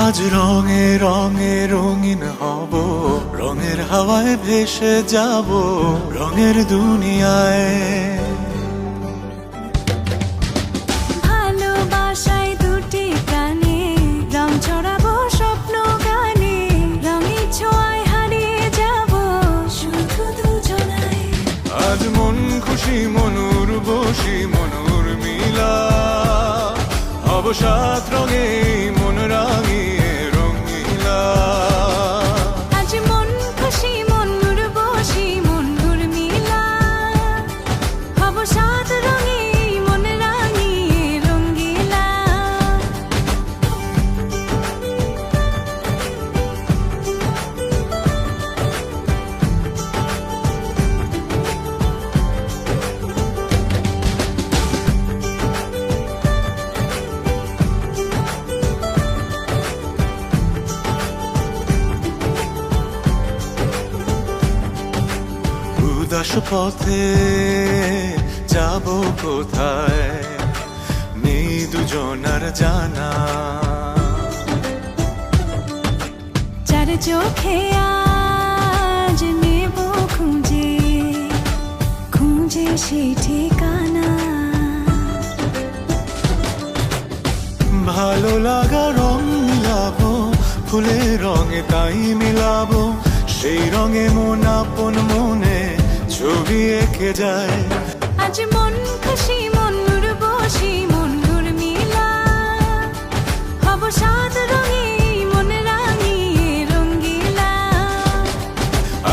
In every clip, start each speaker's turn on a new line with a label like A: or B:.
A: আজ রঙে রঙে রঙিন হব, রঙের হাওয়ায় ভেসে যাব রঙের দুনিয়ায়।
B: ভালোবাসায় দুটি প্রাণে রং ছড়াবো স্বপ্ন গানে, রঙের ছোঁয়ায় হারিয়ে যাব শুধু দুজনায়।
A: আজ মন খুশি মনুর বসি মনুর মিলা, হব সাত রঙে মন রাঙিয়ে রঙিলা।
B: আজ মন খুশি মনুর বসি মনুর মিলা, হব সাত রঙে মন রাঙিয়ে রঙ্গিলা।
A: উদাস পথে যাব কোথায় নেই দুজনার জানা,
B: চার চোখে আজ নেব খুঁজে খুঁজে সেই ঠিকানা।
A: ভালো লাগা রং মিলাবো ফুলের রঙে তাই মিলাবো, সেই রঙে মন আপন মনে ছবি এঁকে যায়।
B: আজ মন খুশি মনুর বসি মনুর মিলা, হব সাত রঙে মন রাঙিয়ে রঙ্গিলা।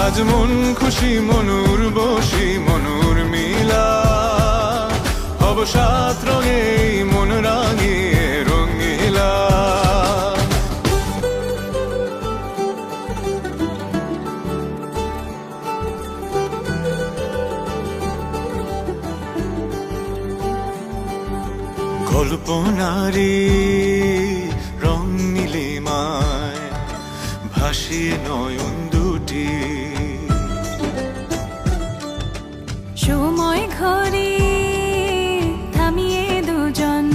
A: আজ মন খুশি মনুর বসি মনুর মিলা, হব সাত রঙে মন রাঙিয়ে রঙিলা। কল্পনারি রং নীলিমায় ভাসিয়ে নয়ন দুটি,
B: সময় ঘরে থামিয়ে দুজন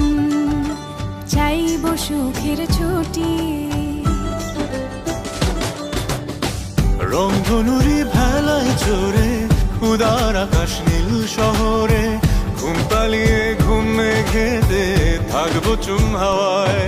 B: চাইব সুখের ছুটি।
A: রংধনুরি ভেলায় চড়ে উদার আকাশ নীল শহরে, ঘুম পালিয়ে ঘুম মেঘেতে থাকবো চুম হাওয়ায়।